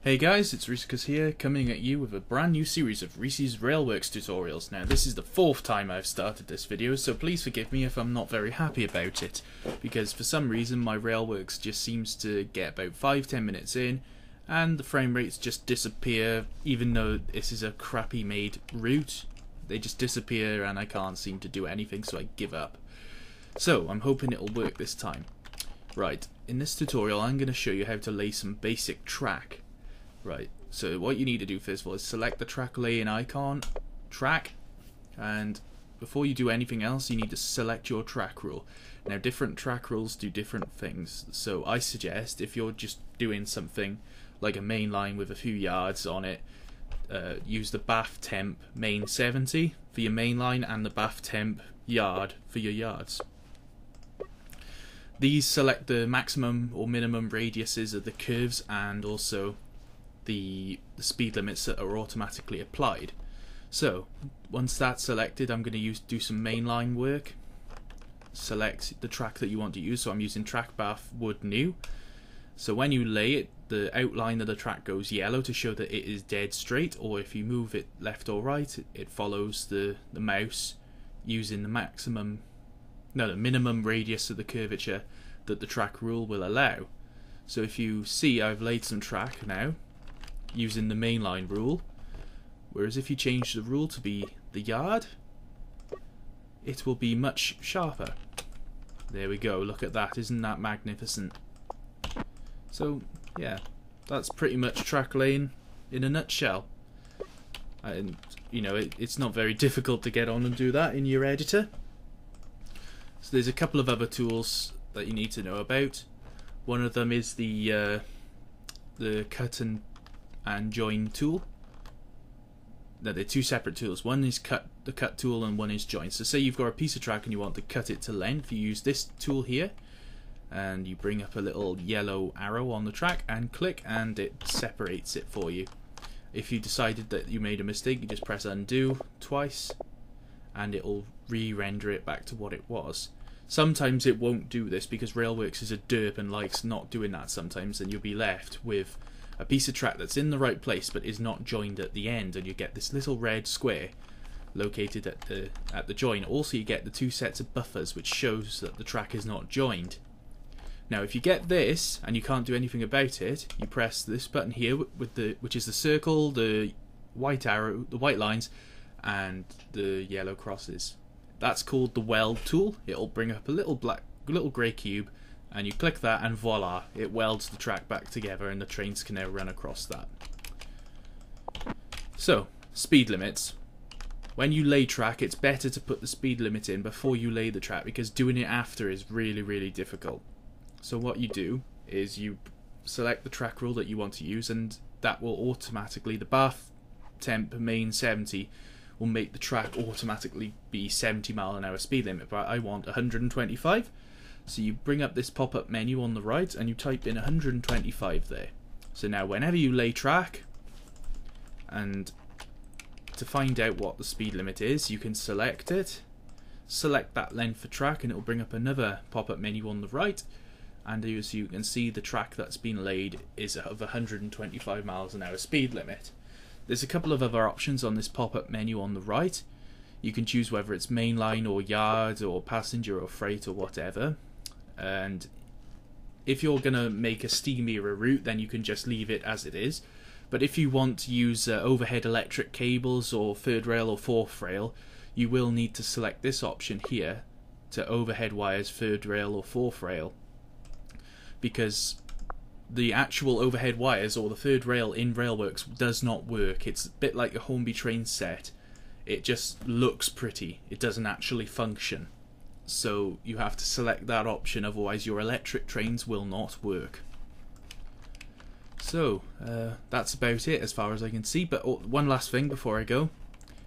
Hey guys, it's Rhysicus here, coming at you with a brand new series of Rhysicus Railworks tutorials. Now this is the fourth time I've started this video, so please forgive me if I'm not very happy about it, because for some reason my Railworks just seems to get about 5-10 minutes in, and the frame rates just disappear. Even though this is a crappy made route, they just disappear and I can't seem to do anything, so I give up. So I'm hoping it'll work this time. Right, in this tutorial I'm going to show you how to lay some basic track. Right, so what you need to do first of all is select the track laying icon, track, and before you do anything else you need to select your track rule. Now different track rules do different things, so I suggest if you're just doing something like a main line with a few yards on it, use the bath temp main 70 for your main line and the bath temp yard for your yards. These select the maximum or minimum radiuses of the curves and also the speed limits that are automatically applied. So once that's selected, I'm going to do some mainline work. Select the track that you want to use, so I'm using track bath wood new. So when you lay it, the outline of the track goes yellow to show that it is dead straight, or if you move it left or right it follows the mouse using the minimum radius of the curvature that the track rule will allow. So if you see, I've laid some track now using the mainline rule, whereas if you change the rule to be the yard, it will be much sharper. There we go, look at that, isn't that magnificent? So yeah, that's pretty much track laying in a nutshell. And you know, it's not very difficult to get on and do that in your editor. So there's a couple of other tools that you need to know about. One of them is the cut and join tool. Now they're two separate tools. One is the cut tool and one is join. So say you've got a piece of track and you want to cut it to length, you use this tool here and you bring up a little yellow arrow on the track and click and it separates it for you. If you decided that you made a mistake, you just press undo twice and it will re-render it back to what it was. Sometimes it won't do this because Railworks is a derp and likes not doing that sometimes, and you'll be left with a piece of track that's in the right place but is not joined at the end, and you get this little red square located at the join. Also you get the two sets of buffers which shows that the track is not joined. Now if you get this and you can't do anything about it, you press this button here which is the circle, the white arrow, the white lines and the yellow crosses. That's called the Weld Tool. It'll bring up a little grey cube and you click that and voila, it welds the track back together and the trains can now run across that. So, speed limits. When you lay track, it's better to put the speed limit in before you lay the track because doing it after is really difficult. So what you do is you select the track rule that you want to use, and that will automatically, the bath temp main 70 will make the track automatically be 70 mph speed limit, but I want 125. So you bring up this pop-up menu on the right and you type in 125 there. So now whenever you lay track, and to find out what the speed limit is, you can select it, select that length for track, and it will bring up another pop-up menu on the right, and as you can see the track that's been laid is of 125 mph speed limit. There's a couple of other options on this pop-up menu on the right. You can choose whether it's mainline or yard or passenger or freight or whatever. And if you're going to make a steam era route, then you can just leave it as it is. But if you want to use overhead electric cables or third rail or fourth rail, you will need to select this option here to overhead wires, third rail or fourth rail, because the actual overhead wires or the third rail in Railworks does not work. It's a bit like a Hornby train set. It just looks pretty. It doesn't actually function. So you have to select that option, otherwise your electric trains will not work. So that's about it as far as I can see, but one last thing before I go.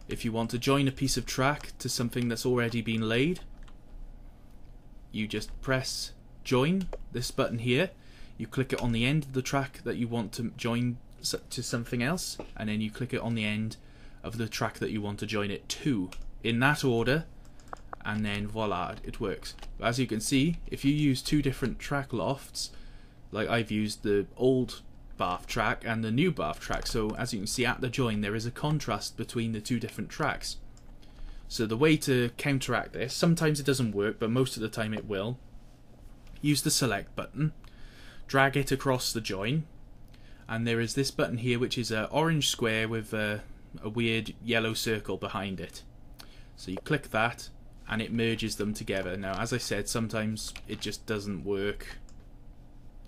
If you want to join a piece of track to something that's already been laid, you just press join, this button here. You click it on the end of the track that you want to join to something else, and then you click it on the end of the track that you want to join it to, in that order, and then voila, it works. As you can see, if you use two different track lofts, like I've used the old bath track and the new bath track. So as you can see at the join, there is a contrast between the two different tracks. So the way to counteract this, sometimes it doesn't work, but most of the time it will. Use the select button, drag it across the join, and there is this button here which is an orange square with a weird yellow circle behind it. So you click that and it merges them together. Now as I said, sometimes it just doesn't work,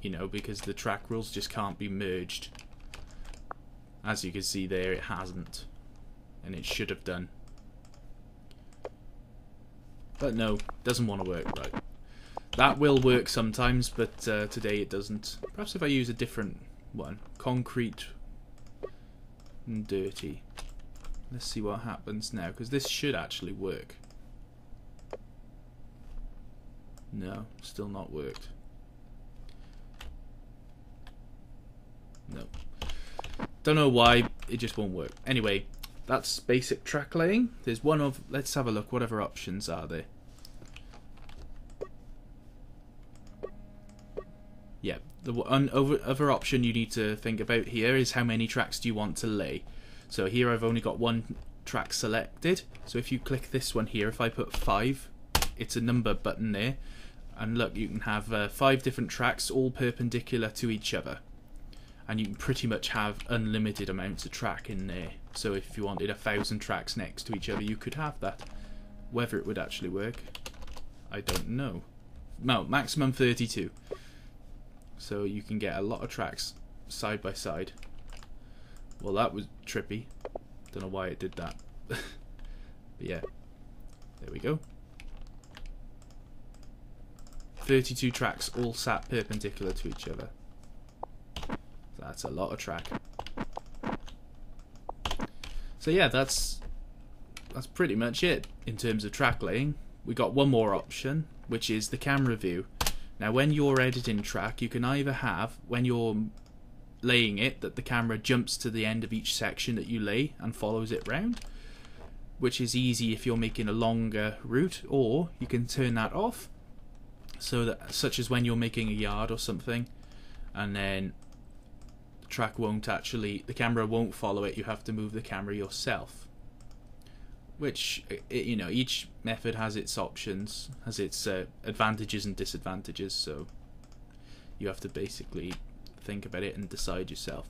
you know, because the track rules just can't be merged. As you can see there, it hasn't, and it should have done. But no, doesn't want to work. Right. That will work sometimes, but today it doesn't. Perhaps if I use a different one. Concrete and dirty. Let's see what happens now, because this should actually work. No, still not worked. No. Don't know why, it just won't work. Anyway, that's basic track laying. There's one of, let's have a look, what other options are there? Yeah, the other option you need to think about here is how many tracks do you want to lay. So here I've only got one track selected. So if you click this one here, if I put 5, it's a number button there. And look, you can have 5 different tracks all perpendicular to each other. And you can pretty much have unlimited amounts of track in there. So if you wanted 1,000 tracks next to each other, you could have that. Whether it would actually work, I don't know. No, maximum 32. So you can get a lot of tracks side by side. Well, that was trippy. Don't know why it did that. But yeah, there we go. 32 tracks all sat perpendicular to each other. That's a lot of track. So yeah, that's pretty much it in terms of track laying. We got one more option, which is the camera view. Now when you're editing track, you can either have, when you're laying it, that the camera jumps to the end of each section that you lay and follows it round, which is easy if you're making a longer route, or you can turn that off, so that, such as when you're making a yard or something, and then the track won't actually, the camera won't follow it, you have to move the camera yourself. Which, you know, each method has its options, has its advantages and disadvantages, so you have to basically think about it and decide yourself.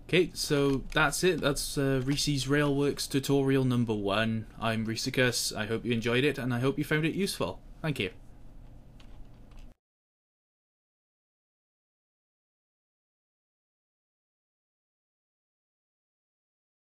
Okay, so that's it. That's Rhysicus Railworks tutorial number 1. I'm Rhysicus. I hope you enjoyed it, and I hope you found it useful. Thank you.